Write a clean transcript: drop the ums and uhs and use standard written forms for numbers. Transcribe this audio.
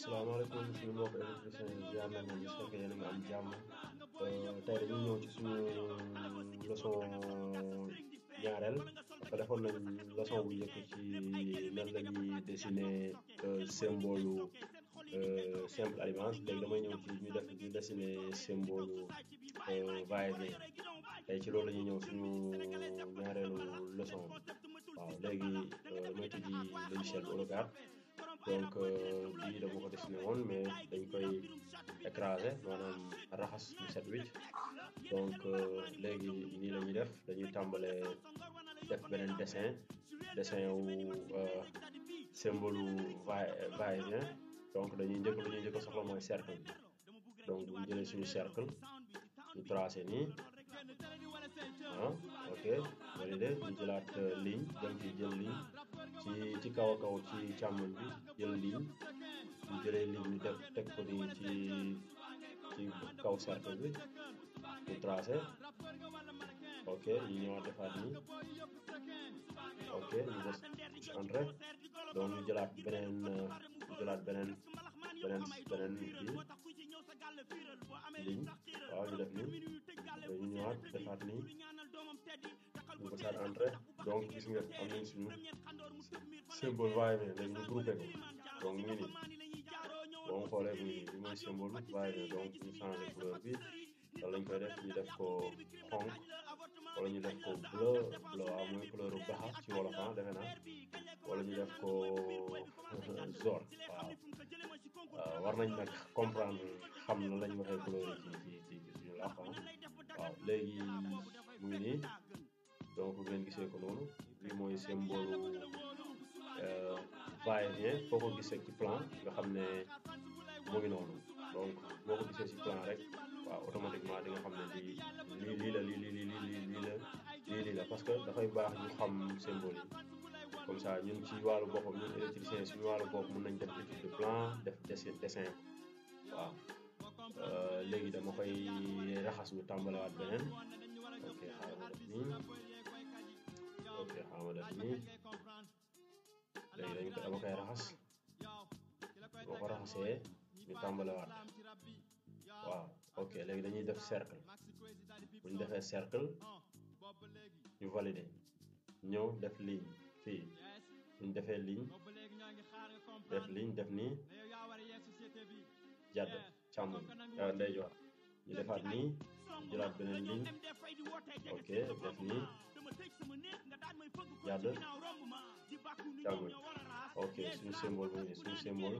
salaamaaleykum suñu mbokk électricien yi ziar nañ leen j'espère que yéen a ngi am jàmm tey dañuy ñëw ci suñu leçon ñaareel parce que defoon nañ leçon bu njëkk ci nan la ñuy dessiner symbole simple alliance léegi damay ñëw ci ñu dessiner symbole va-et-vient tey ci loolu la ñuy ñëw suñu ñaareelu leçon waaw léegi damay tijji logiciel AutoCAD. Donc bii dama ko dessiné woon mais dañ koy écraser maanaam raxas mu set wicc donc léegi nii la ñuy def dañuy tàmbale def beneen dessin wu symbole va-et-vient donc dañuy njëkk a soxla mooy cercle bi donc bu ñu jëlee suñu cercle ñu tracé nii ok validé ñu jëlaat ligne dem fi jël ligne ci kaw a kaw ci càmmoñ bi jël ligne ñu jëlee ligne ñu teg ko nii ci kaw cercle bi ñu tracé ok ñu ñëwaat defaat nii ok ñu des entrée donc ñu jëlaat beneen ligne waaw ñu def nii ñu ñëwaat defaat nii ñu basaat entrée donc gis nga am nañ suñu symbole va-et-vient léegi ñu groupé ko donc mu ngi nii boo xoolee mu ngi nii bi mooy symbole va-et-vient donc ñu changé couleur bi wala lañ koy def ñu def ko xonk wala ñu def ko bleu waaw mooy couleur baxa ci wolof defe naa wala ñu def ko jaune waaw war nañ nag comprendre xam na lañ waxee couleur yi ci suñu làkk waaw léegi mu ngi nii donc ngeen gisee ko noonu bi mooy symbole va-et-vient foo ko gisee ci plan nga xam ne mu ngi noonu donc boo ko gisee ci plan rek waaw automatiquement di nga xam ne lii la parce que dafay baax ñu xam symbole yi comme ça ñun ci wàllu boppam ñun électricien suñu wàllu bopp mën nañ def étude de plan def dessin waaw léegi dama koy raxas ñu tàmbalewaat beneen ok xaaral ma def nii léegi dama koy raxas boo ko raxasee ñu tàmbalewaat waaw ok léegi dañuy def cercle bu ñu defee cercle ñu valider ñëw def ligne fii bu ñu defee ligne def nii jàdd càmmoñ ndeyjoor ñu defaat nii jëlaat beneen ligne ok def nii jàdd càmmoñ ok suñu symbole mu ngi suñu symbole